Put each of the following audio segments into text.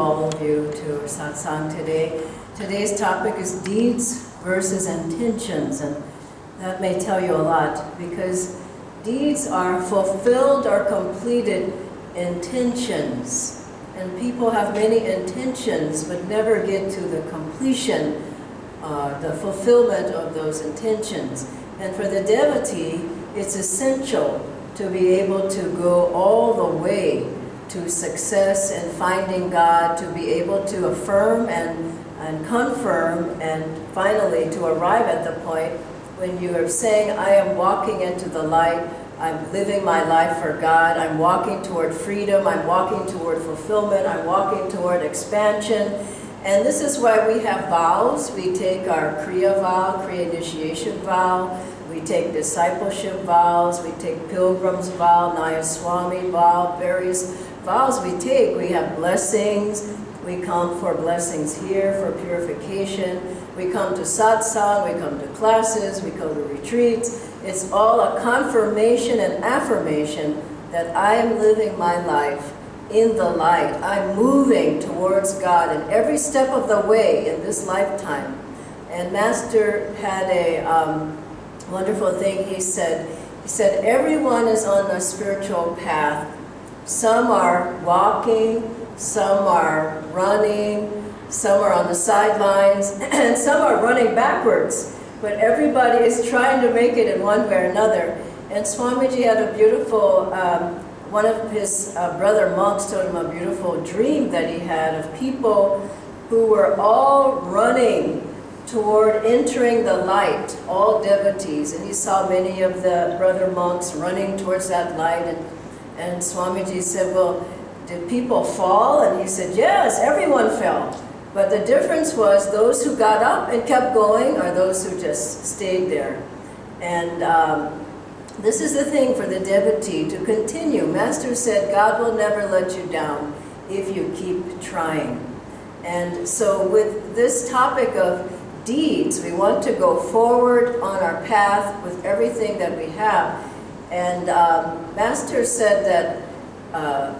all of you to our Satsang today. Today's topic is deeds versus intentions, and that may tell you a lot because deeds are fulfilled or completed intentions, and people have many intentions but never get to the completion, the fulfillment of those intentions. And for the devotee, it's essential to be able to go all the way to success and finding God, to be able to affirm and confirm, and finally to arrive at the point when you are saying, I am walking into the light, I'm living my life for God, I'm walking toward freedom, I'm walking toward fulfillment, I'm walking toward expansion. And this is why we have vows. We take our Kriya vow, Kriya initiation vow, we take discipleship vows, we take pilgrim's vow, Nayaswami vow, various vows we take. We have blessings, we come for blessings here, for purification, we come to satsang, we come to classes, we come to retreats. It's all a confirmation and affirmation that I am living my life in the light. I'm moving towards God in every step of the way in this lifetime. And Master had a wonderful thing he said. He said, everyone is on a spiritual path. Some are walking, some are running, some are on the sidelines, and some are running backwards. But everybody is trying to make it in one way or another. And Swamiji had a beautiful, one of his brother monks told him a beautiful dream that he had of people who were all running toward entering the light, all devotees. And he saw many of the brother monks running towards that light. And Swamiji said, well, did people fall? And he said, yes, everyone fell. But the difference was those who got up and kept going or those who just stayed there. And this is the thing for the devotee, to continue. Master said, God will never let you down if you keep trying. And so with this topic of deeds, we want to go forward on our path with everything that we have. And Master said that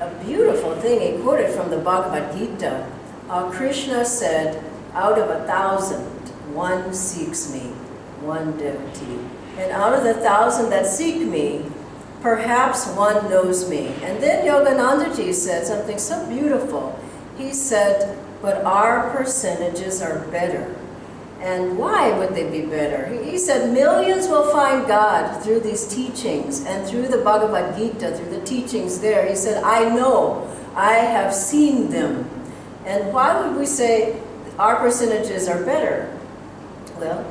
a beautiful thing, he quoted from the Bhagavad Gita. Krishna said, out of 1,000, one seeks me, one devotee. And out of the 1,000 that seek me, perhaps one knows me. And then Yoganandaji said something so beautiful. He said, but our percentages are better. And why would they be better? He said millions will find God through these teachings and through the Bhagavad Gita, through the teachings there. He said, I know, I have seen them. And why would we say our percentages are better? Well,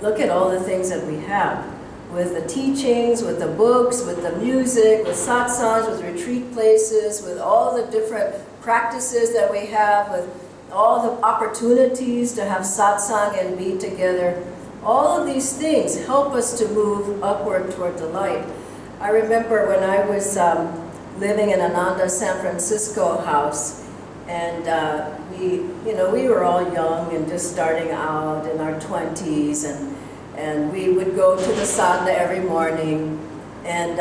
look at all the things that we have. With the teachings, with the books, with the music, with satsangs, with retreat places, with all the different practices that we have, with all the opportunities to have satsang and be together. All of these things help us to move upward toward the light. I remember when I was living in Ananda, San Francisco house, and we were all young and just starting out in our 20s, and we would go to the sadhana every morning, and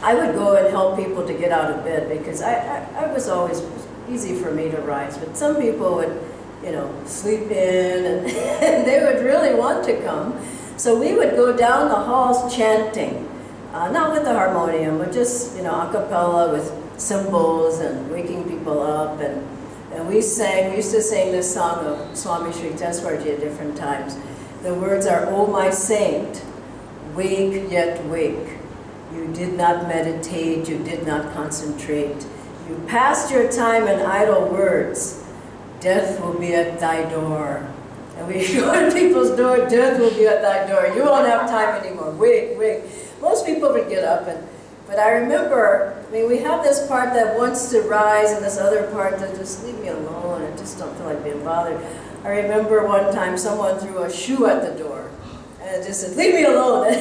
I would go and help people to get out of bed because I was always easy for me to rise, but some people would, sleep in, and they would really want to come. So we would go down the halls chanting, not with the harmonium, but just, a cappella with cymbals and waking people up. And we used to sing this song of Swami Sri Teswarji at different times. The words are, O my saint, wake yet wake. You did not meditate, you did not concentrate. You passed your time in idle words. Death will be at thy door. And we go to people's door, death will be at thy door. You won't have time anymore. Wake, wake. Most people would get up, but I remember, we have this part that wants to rise and this other part that just leave me alone. I just don't feel like being bothered. I remember one time someone threw a shoe at the door and it just said, leave me alone.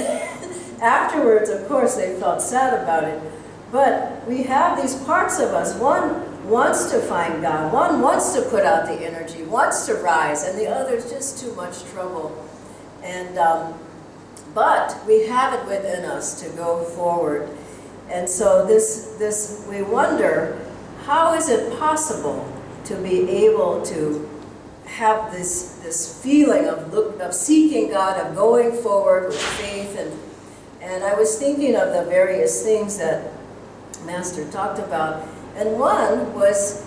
Afterwards, of course, they felt sad about it. But we have these parts of us. One wants to find God. One wants to put out the energy, wants to rise, and the other is just too much trouble. And but we have it within us to go forward. And so we wonder, how is it possible to be able to have this feeling of seeking God, of going forward with faith? And I was thinking of the various things that Master talked about. And one was,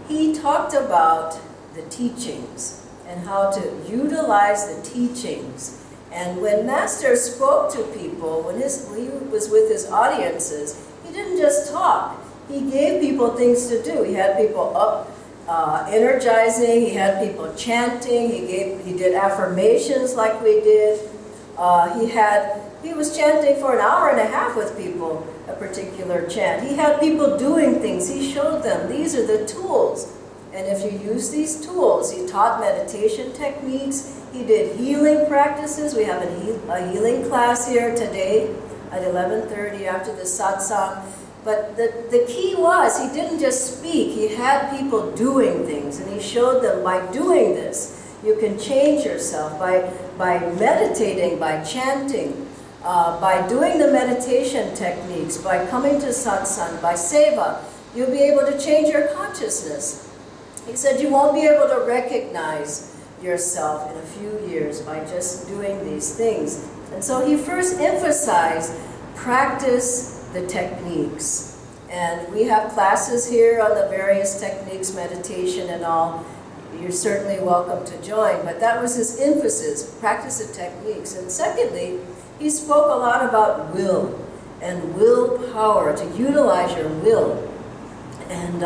he talked about the teachings and how to utilize the teachings. And when Master spoke to people, when he was with his audiences, he didn't just talk. He gave people things to do. He had people up energizing. He had people chanting. He did affirmations like we did. He was chanting for an hour and a half with people, a particular chant. He had people doing things. He showed them, these are the tools. And if you use these tools, he taught meditation techniques. He did healing practices. We have a healing class here today at 11:30 after the satsang. But the key was, he didn't just speak. He had people doing things, and he showed them, by doing this, you can change yourself. By meditating, by chanting, by doing the meditation techniques, by coming to satsang, by seva, you'll be able to change your consciousness. He said you won't be able to recognize yourself in a few years by just doing these things. And so he first emphasized, practice the techniques. And we have classes here on the various techniques, meditation and all. You're certainly welcome to join, but that was his emphasis, practice the techniques. And secondly, he spoke a lot about will and willpower, to utilize your will. And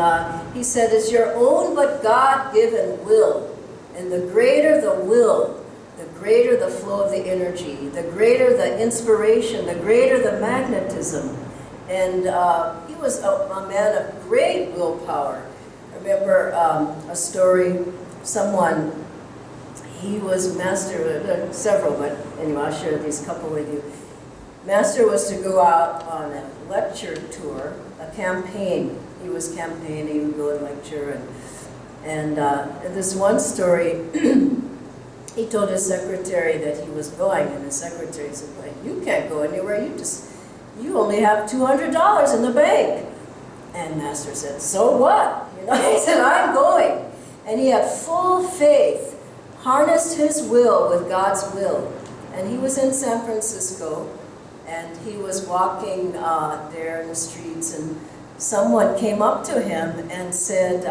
he said, it's your own but God-given will. And the greater the will, the greater the flow of the energy, the greater the inspiration, the greater the magnetism. And he was a man of great willpower. I remember a story, someone, he was Master, several, but anyway, I'll share these couple with you. Master was to go out on a lecture tour, a campaign. He was campaigning, he would go and lecture. And this one story, he told his secretary that he was going, and his secretary said, well, you can't go anywhere, you only have $200 in the bank. And Master said, so what? You know, he said, I'm going. And he had full faith, harnessed his will with God's will. And he was in San Francisco, and he was walking there in the streets, and someone came up to him and said,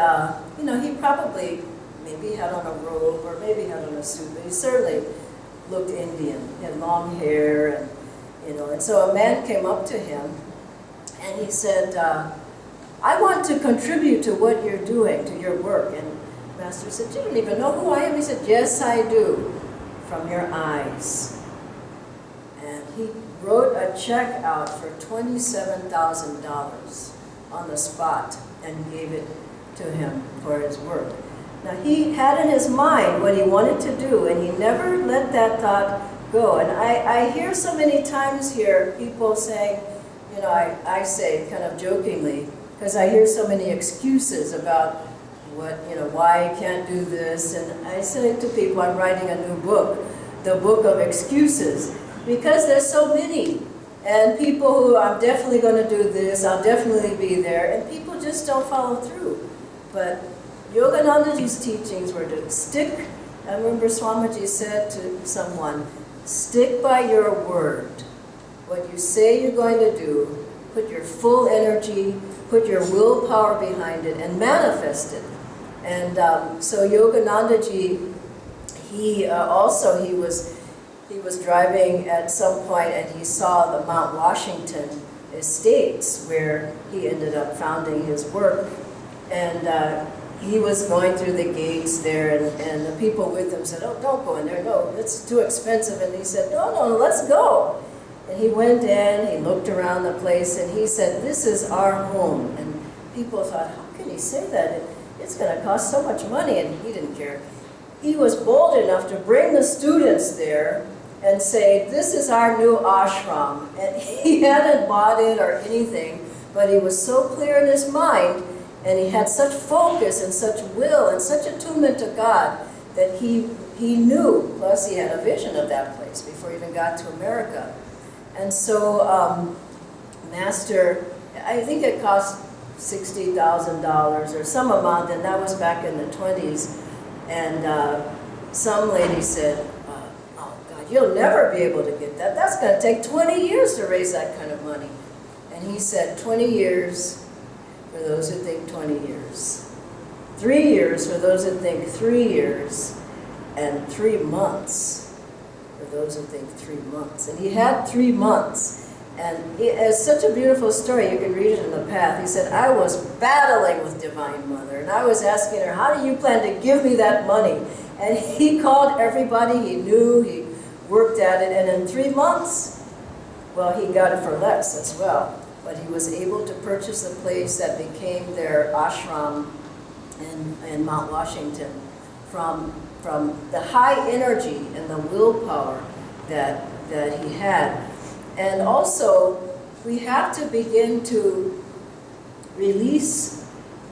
you know, he probably maybe had on a robe or maybe had on a suit, but he certainly looked Indian. He had long hair, and you know. And so a man came up to him, and he said, I want to contribute to what you're doing, to your work. And Master said, you don't even know who I am? He said, yes, I do, from your eyes. And he wrote a check out for $27,000 on the spot and gave it to him for his work. Now he had in his mind what he wanted to do, and he never let that thought go. And I hear so many times here people saying, you know, I say kind of jokingly, because I hear so many excuses about what, you know, why I can't do this. And I say to people, I'm writing a new book, the book of excuses, because there's so many. And people who, I'm definitely going to do this, I'll definitely be there, and people just don't follow through. But Yoganandaji's teachings were to stick. I remember Swamiji said to someone, stick by your word. What you say you're going to do, put your full energy, put your willpower behind it, and manifest it. And so Yoganandaji, he was driving at some point, and he saw the Mount Washington estates where he ended up founding his work. And he was going through the gates there, and the people with him said, oh, don't go in there, no, it's too expensive. And he said, no, let's go. And he went in, he looked around the place, and he said, this is our home. And people thought, how can he say that? It's going to cost so much money. And he didn't care. He was bold enough to bring the students there and say, this is our new ashram. And he hadn't bought it or anything, but he was so clear in his mind, and he had such focus and such will and such attunement to God that he knew, plus he had a vision of that place before he even got to America. And so Master, I think it cost $60,000 or some amount, and that was back in the 20s. And some lady said, oh God, you'll never be able to get that. That's going to take 20 years to raise that kind of money. And he said, 20 years for those who think 20 years. 3 years for those who think 3 years. And 3 months for those who think 3 months. And he had 3 months. And it's such a beautiful story. You can read it in the Path. He said, I was battling with Divine Mother, and I was asking her, how do you plan to give me that money? And he called everybody he knew. He worked at it, and in 3 months, well, he got it for less as well. But he was able to purchase a place that became their ashram in Mount Washington from the high energy and the willpower that he had. And also, we have to begin to release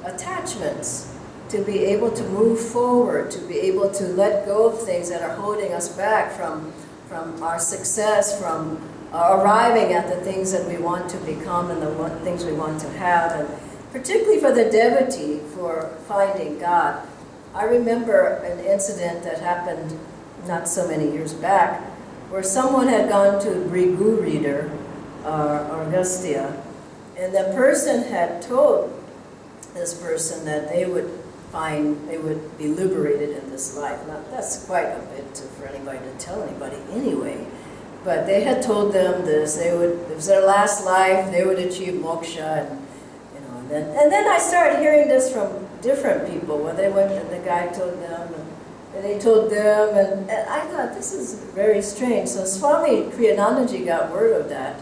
attachments to be able to move forward, to be able to let go of things that are holding us back from our success, from arriving at the things that we want to become and the things we want to have, and particularly for the devotee, for finding God. I remember an incident that happened not so many years back, where someone had gone to Brigu Reader, or Agastya, and the person had told this person that they would be liberated in this life. Now, that's quite a bit for anybody to tell anybody anyway, but they had told them this, it was their last life, they would achieve moksha, and then I started hearing this from different people, when they went and the guy told them, and they told them, and I thought, this is very strange. So Swami Kriyanandaji got word of that,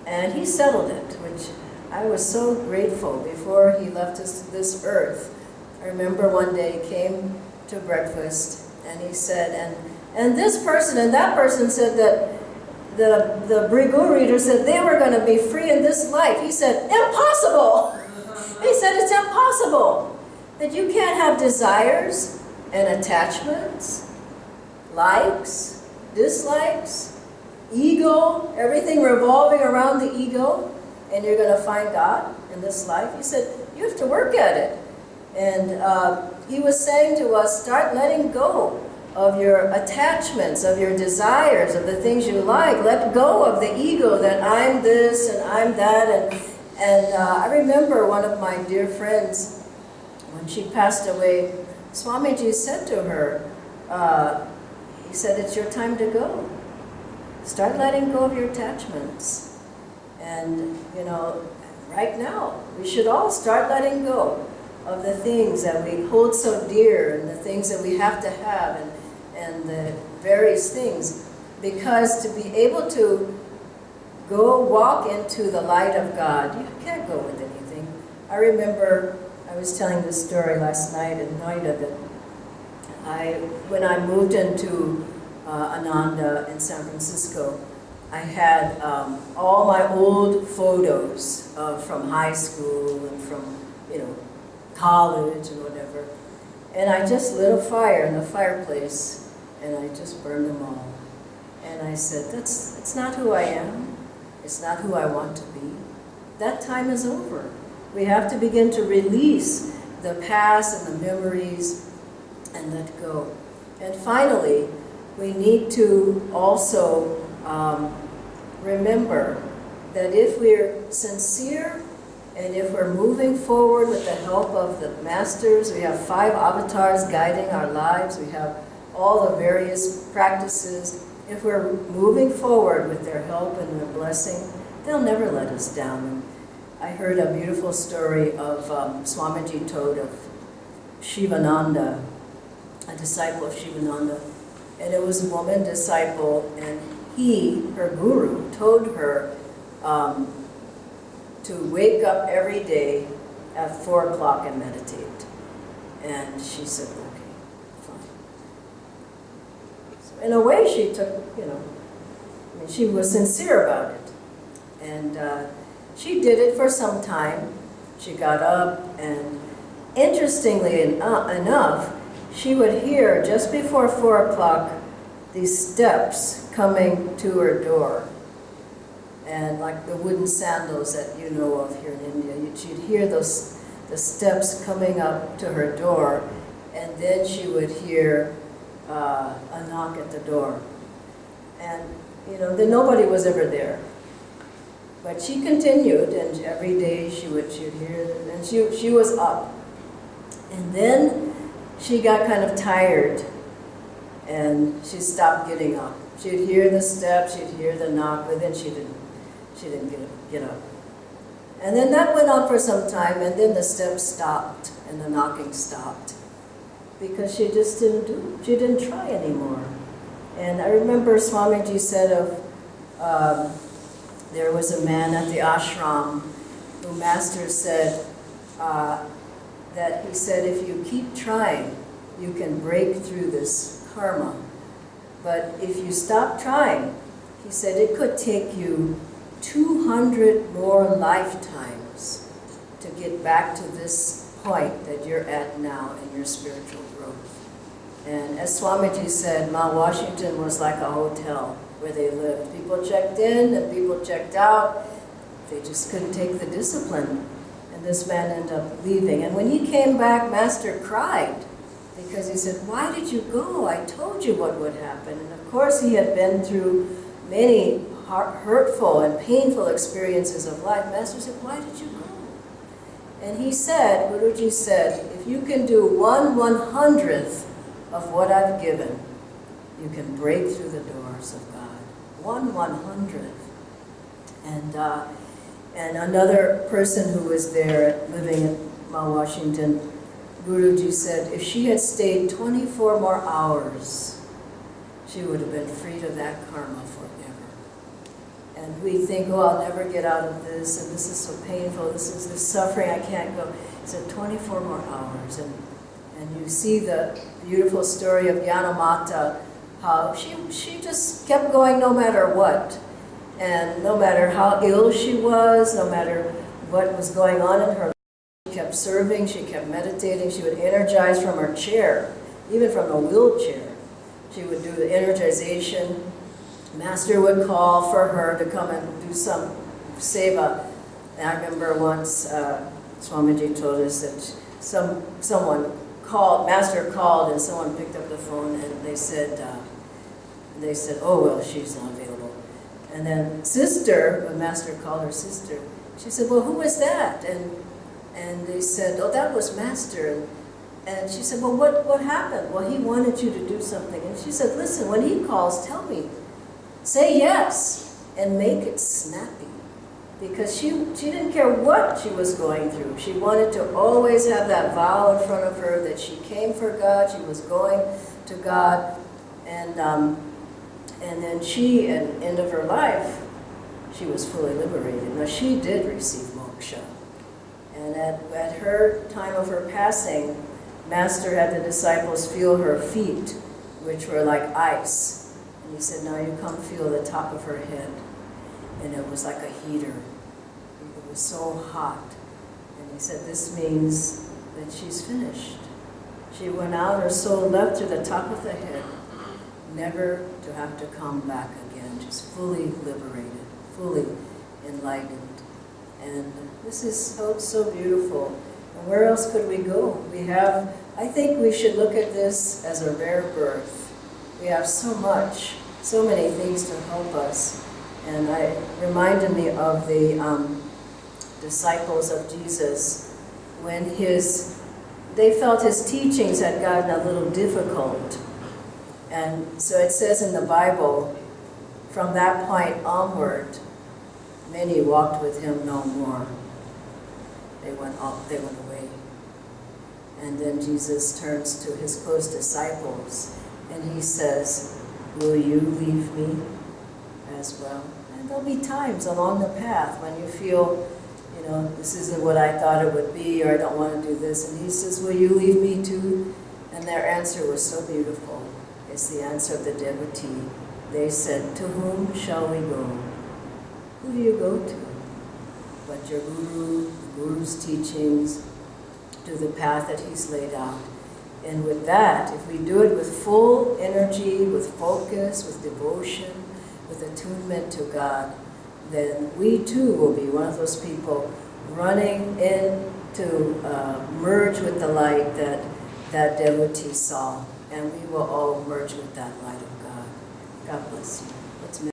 and he settled it, which I was so grateful before he left this earth. I remember one day he came to breakfast, and he said, and this person and that person said that the Brigu Reader said they were going to be free in this life. He said, impossible! He said, it's impossible, that you can't have desires and attachments, likes, dislikes, ego, everything revolving around the ego, and you're going to find God in this life. He said, you have to work at it. And he was saying to us, start letting go of your attachments, of your desires, of the things you like. Let go of the ego that I'm this and I'm that. And I remember one of my dear friends, when she passed away, Swamiji said to her, he said, it's your time to go. Start letting go of your attachments. And, right now, we should all start letting go of the things that we hold so dear and the things that we have to have and the various things. Because to be able to go walk into the light of God, you can't go with anything. I remember I was telling this story last night in Noida that when I moved into Ananda in San Francisco, I had all my old photos from high school and from, college and whatever. And I just lit a fire in the fireplace and I just burned them all. And I said, it's not who I am. It's not who I want to be. That time is over. We have to begin to release the past and the memories and let go. And finally, we need to also remember that if we're sincere and if we're moving forward with the help of the masters, we have 5 avatars guiding our lives, we have all the various practices. If we're moving forward with their help and their blessing, they'll never let us down. I heard a beautiful story of Swamiji told of Shivananda, a disciple of Shivananda. And it was a woman disciple, and her guru, told her to wake up every day at 4 o'clock and meditate. And she said, okay, fine. So in a way, she took, she was sincere about it. And she did it for some time. She got up, and interestingly enough, she would hear just before 4 o'clock these steps coming to her door. and like the wooden sandals that you know of here in India. She'd hear the steps coming up to her door, and then she would hear a knock at the door. And, then nobody was ever there. But she continued, and every day she'd hear it, and she was up. And then she got kind of tired, and she stopped getting up. She'd hear the steps, she'd hear the knock, but then she didn't get up. And then that went on for some time, and then the steps stopped, and the knocking stopped. Because she just she didn't try anymore. And I remember Swamiji said there was a man at the ashram who Master said, that he said, if you keep trying, you can break through this karma. But if you stop trying, he said, it could take you 200 more lifetimes to get back to this point that you're at now in your spiritual growth. And as Swamiji said, Mount Washington was like a hotel where they lived. People checked in and people checked out. They just couldn't take the discipline. And this man ended up leaving. And when he came back, Master cried because he said, why did you go? I told you what would happen. And of course he had been through many hurtful and painful experiences of life. Master said, why did you go? And he said, Guruji said, if you can do 1/100th of what I've given, you can break through the doors of God. 1/100th. And another person who was there living in Mount Washington, Guruji said, if she had stayed 24 more hours, she would have been freed of that karma forever. And we think, oh, I'll never get out of this, and this is so painful, this is this suffering, I can't go. He said 24 more hours. And you see the beautiful story of Dhyana, how she just kept going no matter what. And no matter how ill she was, no matter what was going on in her life, she kept serving, she kept meditating, she would energize from her chair, even from a wheelchair. She would do the energization. Master would call for her to come and do some seva. And I remember once Swamiji told us that someone called, Master called, and someone picked up the phone, and they said, oh, well, she's not available. And then sister, when Master called her sister, she said, well, who was that? And they said, oh, that was Master. And she said, well, what happened? Well, he wanted you to do something. And she said, listen, when he calls, tell me. Say yes, and make it snappy. Because she didn't care what she was going through. She wanted to always have that vow in front of her that she came for God, she was going to God. And then she, at the end of her life, she was fully liberated. Now, she did receive moksha. And at her time of her passing, Master had the disciples feel her feet, which were like ice. And he said, now you come feel the top of her head. And it was like a heater. It was so hot. And he said, this means that she's finished. She went out, her soul left to the top of the head, never to have to come back again, just fully liberated, fully enlightened. And this is so beautiful. And where else could we go? I think we should look at this as a rare birth. We have so many things to help us. And it reminded me of the disciples of Jesus when they felt his teachings had gotten a little difficult. And so it says in the Bible, from that point onward, many walked with him no more. They went away. And then Jesus turns to his close disciples and he says, will you leave me as well? And there'll be times along the path when you feel, this isn't what I thought it would be, or I don't want to do this. And he says, will you leave me too? And their answer was so beautiful. It's the answer of the devotee. They said, to whom shall we go? Who do you go to? But your guru, the guru's teachings, to the path that he's laid out. And with that, if we do it with full energy, with focus, with devotion, with attunement to God, then we too will be one of those people running in to merge with the light that devotee saw. And we will all merge with that light of God. God bless you.